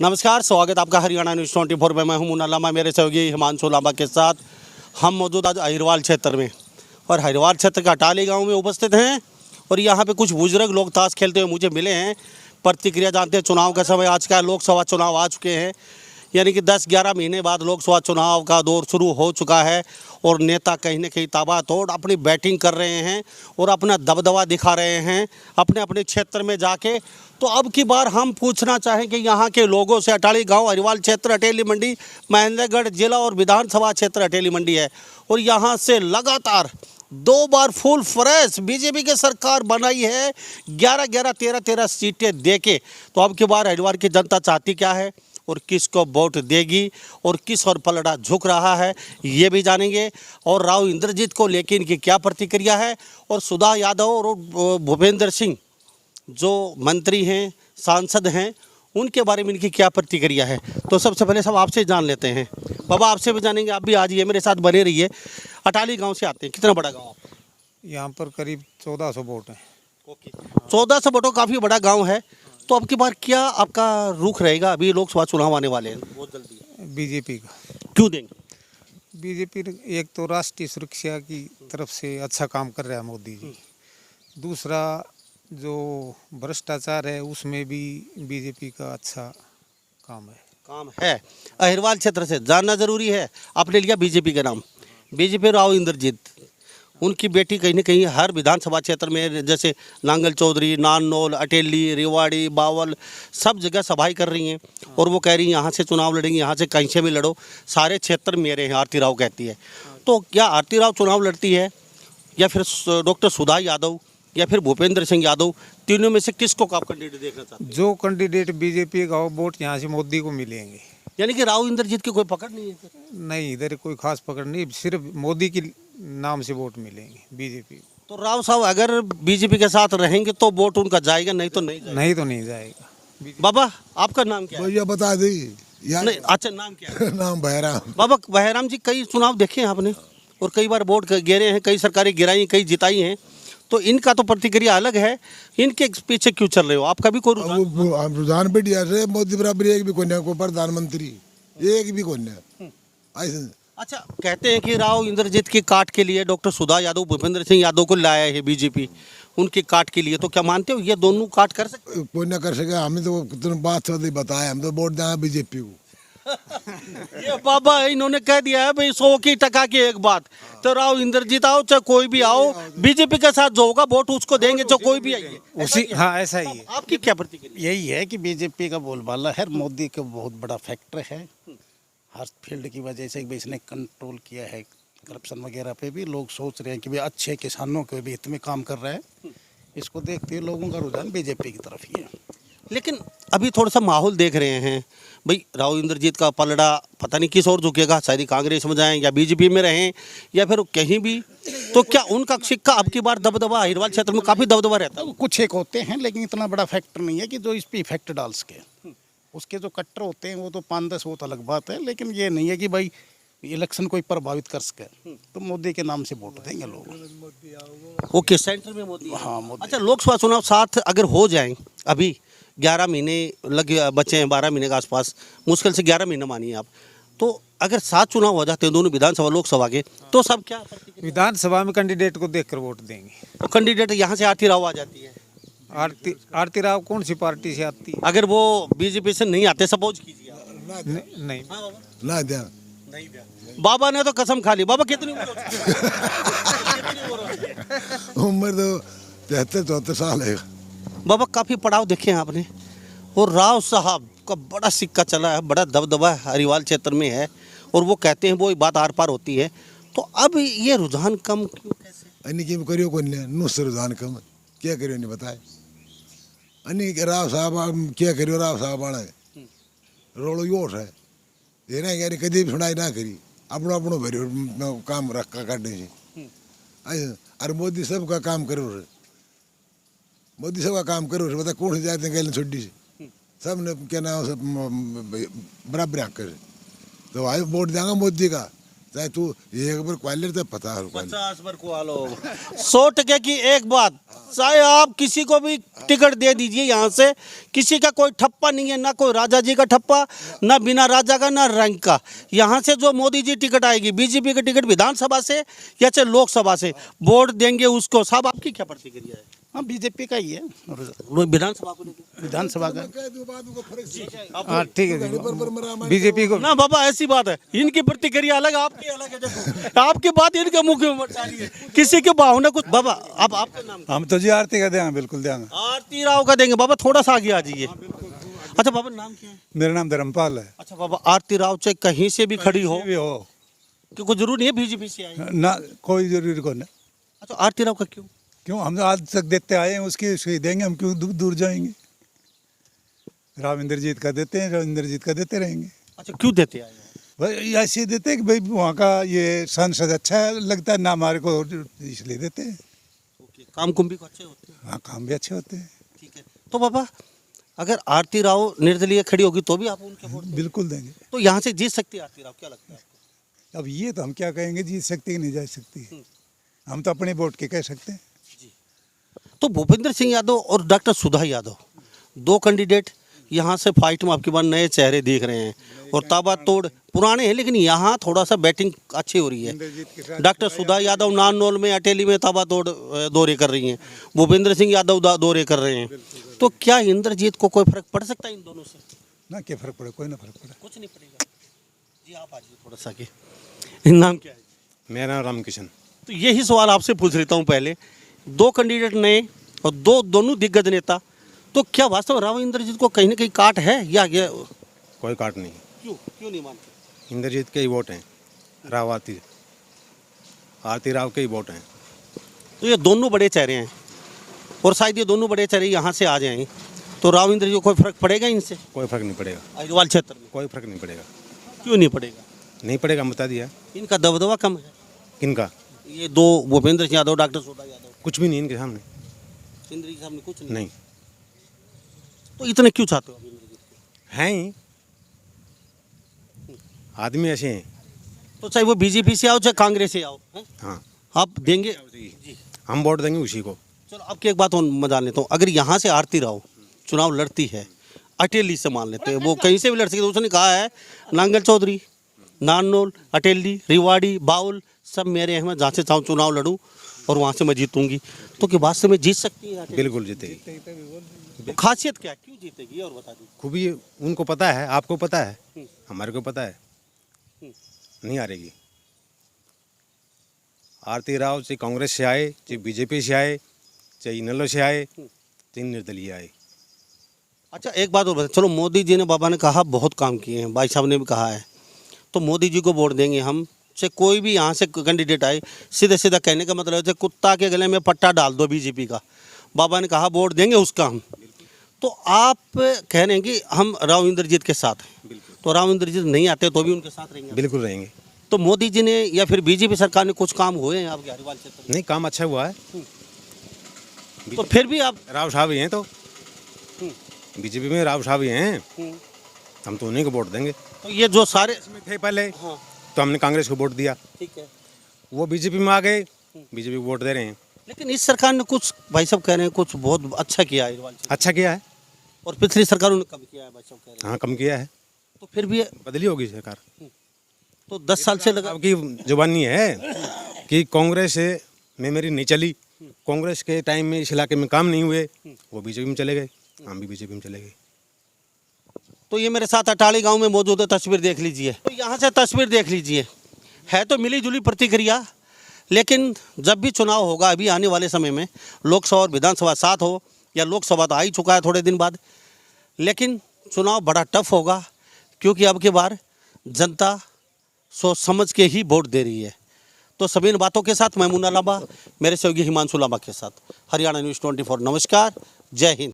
नमस्कार, स्वागत आपका हरियाणा न्यूज़ 24 में। मैं हूं मुन्ना लांबा, मेरे सहयोगी हिमांशु लांबा के साथ हम मौजूद आज अहिरवाल क्षेत्र में और अहिरवाल क्षेत्र का अटाली गांव में उपस्थित हैं। और यहां पे कुछ बुजुर्ग लोग ताश खेलते हुए मुझे मिले हैं। प्रतिक्रिया जानते हैं। चुनाव का समय आज का, लोकसभा चुनाव आ चुके हैं, यानी कि 10-11 महीने बाद लोकसभा चुनाव का दौर शुरू हो चुका है और नेता कहीं न कहीं ताबड़तोड़ अपनी बैटिंग कर रहे हैं और अपना दबदबा दिखा रहे हैं अपने अपने क्षेत्र में जाके। तो अब की बार हम पूछना चाहें कि यहाँ के लोगों से, अटाली गांव, अहिरवाल क्षेत्र, अटेली मंडी, महेंद्रगढ़ जिला और विधानसभा क्षेत्र अटेली मंडी है और यहाँ से लगातार 2 बार फुल फ्रेश बीजेपी की सरकार बनाई है, 11-11, 13-13 सीटें देके। तो अब की बार अहिरवाल की जनता चाहती क्या है और किसको वोट देगी और किस और पलड़ा झुक रहा है, ये भी जानेंगे। और राव इंद्रजीत को लेकर इनकी क्या प्रतिक्रिया है और सुधा यादव और भूपेंद्र सिंह जो मंत्री हैं, सांसद हैं, उनके बारे में इनकी क्या प्रतिक्रिया है। तो सबसे पहले सब आपसे जान लेते हैं। बाबा, आपसे भी जानेंगे, आप भी आज ये मेरे साथ बने रहिए। अटाली गांव से आते हैं, कितना बड़ा गांव आपका? यहाँ पर करीब 1400 वोट हैं। ओके, 1400 वोटों, काफ़ी बड़ा गांव है। तो अब की बार क्या आपका रुख रहेगा? अभी लोकसभा चुनाव आने वाले हैं बहुत जल्दी। बीजेपी का। क्यों देंगे? बीजेपी एक तो राष्ट्रीय सुरक्षा की तरफ से अच्छा काम कर रहा है मोदी जी। दूसरा जो भ्रष्टाचार है उसमें भी बीजेपी का अच्छा काम है। अहिरवाल क्षेत्र से जानना जरूरी है। आपने लिया बीजेपी का नाम, बीजेपी राव इंद्रजीत, उनकी बेटी कहीं न कहीं हर विधानसभा क्षेत्र में, जैसे नांगल चौधरी, नाननौल, अटेली, रेवाड़ी, बावल, सब जगह सभाएं कर रही हैं और वो कह रही हैं यहाँ से चुनाव लड़ेंगे, यहाँ से कहीं से भी लड़ो, सारे क्षेत्र मेरे हैं, आरती राव कहती है। तो क्या आरती राव चुनाव लड़ती है या फिर डॉक्टर सुधा यादव या फिर भूपेंद्र सिंह यादव? तीनों में से किसको आप कैंडिडेट देखना चाहते हैं? जो कैंडिडेट बीजेपी का हो, वोट यहाँ से मोदी को मिलेंगे। यानी कि राव इंद्रजीत की कोई पकड़ नहीं है? नहीं, इधर कोई खास पकड़ नहीं, सिर्फ मोदी की नाम से वोट मिलेंगे बीजेपी। तो राव साहब अगर बीजेपी के साथ रहेंगे तो वोट उनका जाएगा, नहीं तो नहीं जाएगा। नहीं तो नहीं जाएगा। बाबा, आपका नाम क्या है? भैया बता दी यार। नहीं, अच्छा, नाम क्या है? नाम बहराम। बाबा बहराम जी, कई चुनाव देखे हैं आपने और कई बार वोट गिरे हैं, कई सरकारें गिराई, कई जिताई हैं, तो इनका तो प्रतिक्रिया अलग है। इनके पीछे क्यों चल रहे हो? आपका भी कोई रुझान? रुझान पे जैसे मोदी बराबर एक भी कोई को प्रधानमंत्री एक भी कोई ऐसे। अच्छा, कहते हैं कि राव इंद्रजीत की काट के लिए डॉक्टर सुधा यादव, भूपेंद्र सिंह यादव को लाया है बीजेपी, उनकी काट के लिए। तो क्या मानते हो ये दोनों काट कर सकते? कोई ना कर सके। हमें तो तुम बात बताया, हम तो वोट देंगे बीजेपी को। ये बाबा इन्होंने कह दिया है भाई 100 की टका की एक बात। तो राव इंद्रजीत आओ चाहे कोई भी आओ, बीजेपी के साथ जो होगा वोट उसको देंगे, चाहे कोई भी आइए। उसी, हाँ, ऐसा ही है। आपकी क्या प्रतिक्रिया? यही है कि बीजेपी का बोलबाला है, मोदी का बहुत बड़ा फैक्टर है। हर फील्ड की वजह से भी इसने कंट्रोल किया है। करप्शन वगैरह पे भी लोग सोच रहे हैं कि भाई अच्छे किसानों के भी हित में काम कर रहा है। इसको देखते हुए लोगों का रुझान बीजेपी की तरफ ही है। लेकिन अभी थोड़ा सा माहौल देख रहे हैं भाई, राव इंद्रजीत का पलड़ा पता नहीं किस ओर झुकेगा, शायद कांग्रेस में जाएं या बीजेपी में रहें या फिर कहीं भी। तो क्या उनका सिक्का अब की बार दबदबा अहिरवाल क्षेत्र में काफ़ी दबदबा रहता है? कुछ एक होते हैं लेकिन इतना बड़ा फैक्टर नहीं है कि जो इस पर इफेक्ट डाल सके। उसके जो कट्टर होते हैं वो तो 5-10 वो तो अलग बात है, लेकिन ये नहीं है कि भाई इलेक्शन कोई प्रभावित कर सके। तो मोदी के नाम से वोट देंगे लोग। ओके, सेंटर में मोदी। हाँ, मोदी। अच्छा, लोकसभा चुनाव 7 अगर हो जाएं, अभी 11 महीने लगे बचे हैं, 12 महीने के आसपास, मुश्किल से 11 महीने मानिए आप। तो अगर 7 चुनाव हो जाते हैं दोनों विधानसभा लोकसभा के, तो सब क्या विधानसभा में कैंडिडेट को देखकर वोट देंगे। तो कैंडिडेट यहाँ से आरती राव आ जाती है। आरती राव कौन सी पार्टी से आती है? अगर वो बीजेपी से नहीं आते, सपोज कीजिए आप। नहीं, ना दिया नहीं दिया। बाबा ने तो कसम खा ली। बाबा कितनी उम्र तो 73-74 साल है। बाबा काफ़ी पड़ाव देखे हैं आपने और राव साहब का बड़ा सिक्का चला है, बड़ा दबदबा अहिरवाल क्षेत्र में है और वो कहते हैं वो बात आर पार होती है। तो अब ये रुझान कम क्यों, कैसे? अन्य की करियो को नुस्से रुझान कम क्या करियो नहीं बताए। अन्य राव साहब क्या करियो, राव साहब आना रोड़ो योट है ये ना, यानी कभी भी सुनाई ना करी, अपनो अपनो भरियो काम रखा काटने से। अरे मोदी सब का काम करो रे, मोदी सब का काम करो रे, बता कौन से जाते हैं छोटी से, सब ने क्या नाम सब बराबर कर। तो भाई वोट देंगे मोदी का, चाहे तू एक बार क्वालिटी तो पता है 50 पर को आलो 100% की एक बात, चाहे आप किसी को भी टिकट दे दीजिए यहाँ से, किसी का कोई ठप्पा नहीं है, ना कोई राजा जी का ठप्पा, ना बिना राजा का, ना रैंक का। यहाँ से जो मोदी जी टिकट आएगी, बीजेपी की टिकट विधानसभा से या चाहे लोकसभा से, वोट देंगे उसको। साहब आपकी क्या प्रतिक्रिया है? हाँ बीजेपी का ही है, विधानसभा को लेकर विधानसभा का। हाँ ठीक है, बीजेपी को ना बाबा, ऐसी बात है, इनकी प्रतिक्रिया अलग, आपकी अलग है। देखो आपकी बात इनके मुख में मत डालिए, किसी के भावना कुछ। बाबा अब आपका नाम? हम तो जी आरती का देंगे, बिल्कुल देंगे। आरती राव का देंगे। बाबा थोड़ा सा आगे आ जाइए। अच्छा बाबा नाम क्या है? मेरा नाम धर्मपाल है। अच्छा बाबा, आरती राव चाहे कहीं से भी खड़ी हो, भी हो कि कोई जरूरी नहीं है बीजेपी से आई। ना, कोई जरूरी को नहीं। अच्छा आरती राव का क्यों? क्यों, हम आज तक देते आए हैं, उसकी देंगे, हम क्यों दूर जाएंगे। राव इंद्रजीत का देते हैं, राव इंद्रजीत का देते रहेंगे। अच्छा क्यों देते आए हैं? भाई ऐसे देते हैं कि भाई वहाँ का ये सांसद अच्छा लगता है ना हमारे को, इसलिए देते हैं। ओके, काम कुम भी अच्छे होते हैं। हाँ, काम भी अच्छे होते हैं। ठीक है, तो बाबा अगर आरती राव निर्दलीय खड़ी होगी तो भी आप उनके वोट देंगे? बिल्कुल देंगे। तो यहाँ से जीत सकती है आरती राव, क्या लगता है आपको? अब ये तो हम क्या कहेंगे, जीत सकती है कि नहीं जा सकती, हम तो अपने वोट के कह सकते हैं। तो भूपेंद्र सिंह यादव और डॉक्टर सुधा यादव, दो कैंडिडेट यहाँ से फाइट में आपके पास नए चेहरे दिख रहे हैं, और ताबड़तोड़ पुराने हैं, लेकिन यहाँ थोड़ा सा बैटिंग अच्छी हो रही है। डॉक्टर सुधा यादव नारनौल में, अटेली में ताबड़तोड़ दौरे कर रही हैं, भूपेंद्र सिंह यादव दौरे कर रहे हैं। तो क्या इंद्रजीत को कोई फर्क पड़ सकता है इन दोनों से? ना क्या फर्क पड़े, कोई ना फर्क पड़े। कुछ नहीं पड़ेगा। जी आप आइए थोड़ा सा के। नाम क्या है? मेरा नाम रामकिशन। तो यही सवाल आपसे पूछ लेता हूँ पहले, दो कैंडिडेट नए और दोनों दिग्गज नेता, तो क्या वास्तव में राव इंद्रजीत को कहीं ना कहीं काट है या कोई काट नहीं। क्यों नहीं मानते? इंद्रजीत के ही वोट हैं, राव आरती राव के ही वोट हैं। तो ये दोनों बड़े चेहरे हैं, और शायद ये दोनों बड़े चेहरे यहाँ से आ जाएं, तो राव इंद्रजीत को कोई फर्क पड़ेगा इनसे? कोई फर्क नहीं पड़ेगा, अहिरवाल क्षेत्र में कोई फर्क नहीं पड़ेगा। क्यों नहीं पड़ेगा? नहीं पड़ेगा, बता दिया। इनका दबदबा कम है। किनका? ये दो, भूपेंद्र सिंह यादव, डॉक्टर सुधा यादव, कुछ भी नहीं इनके सामने। इंद्रजीत साहब ने कुछ नहीं। नहीं तो इतने क्यों चाहते हो आप इंद्रजीत को? हैं ही, आदमी ऐसे हैं। तो चाहे वो बीजेपी से आओ चाहे कांग्रेस से आओ, हैं? हाँ, आप देंगे? हम वोट देंगे उसी को। चलो आपकी एक बात और मैं जान लेता हूँ, अगर यहाँ से आरती राव चुनाव लड़ती है, अटेली से मान लेते हैं, वो कहीं से भी लड़ सकती है, उसने कहा है नांगल चौधरी, नारनौल, अटेली, रिवाड़ी, बाउल सब मेरे हैं, मैं जहाँ से चाहूँ चुनाव लड़ूँ और वहाँ से मैं जीतूंगी। तो कि वास्तव में जीत सकती है अटेली? बिल्कुल जीतेगी। तो खासियत क्या है, क्यों जीतेगी और बता दीजिए। खूबी उनको पता है, आपको पता है, हमारे को पता है, नहीं हारेगी। आरती राव चाहे कांग्रेस से आए, चाहे बीजेपी से आए, चाहे इनेलो से आए, चाहे निर्दलीय आए। अच्छा एक बात और बता, चलो मोदी जी ने, बाबा ने कहा बहुत काम किए हैं, भाई साहब ने भी कहा है, तो मोदी जी को वोट देंगे हम, चाहे कोई भी यहाँ से कैंडिडेट आए। सीधे सीधा कहने का मतलब है कुत्ता के गले में पट्टा डाल दो बीजेपी का, बाबा ने कहा वोट देंगे उसका हम। तो आप कह रहे हैं कि हम राव इंद्रजीत के साथ हैं, तो राव इंद्रजीत नहीं आते तो भी उनके साथ रहेंगे? बिल्कुल रहेंगे। तो मोदी जी ने या फिर बीजेपी सरकार ने कुछ काम हुए हैं आपके हरिवाल क्षेत्र में? नहीं, काम अच्छा हुआ है। तो फिर भी आप राव साहब ही हैं, तो बीजेपी में राव साहब ही हैं, हम तो उन्हीं को वोट देंगे। तो ये जो सारे थे पहले, हाँ तो हमने कांग्रेस को वोट दिया, ठीक है, वो बीजेपी में आ गए, बीजेपी को वोट दे रहे हैं। लेकिन इस सरकार ने कुछ, भाई साहब कह रहे हैं कुछ बहुत अच्छा किया है हरिवाल क्षेत्र, अच्छा किया है। और पिछली सरकारों ने कम किया है, भाई साहब कह रहे हैं। हाँ, कम किया है, तो फिर भी बदली होगी सरकार। तो 10 साल से लगा। आपकी जुबानी है कि कांग्रेस में मेरी नहीं चली, कांग्रेस के टाइम में इस इलाके में काम नहीं हुए, वो बीजेपी में चले गए, हम भी बीजेपी में चले गए। तो ये मेरे साथ अटाली गांव में मौजूद है, तस्वीर देख लीजिए। तो यहाँ से तस्वीर देख लीजिए, है तो मिली जुली प्रतिक्रिया, लेकिन जब भी चुनाव होगा अभी आने वाले समय में, लोकसभा और विधानसभा साथ हो या लोकसभा तो आ ही चुका है थोड़े दिन बाद, लेकिन चुनाव बड़ा टफ होगा, क्योंकि अब की बार जनता सोच समझ के ही वोट दे रही है। तो सभी इन बातों के साथ मैं मुन्ना लांबा, मेरे सहयोगी हिमांशु लांबा के साथ, हरियाणा न्यूज़ 24। नमस्कार, जय हिंद।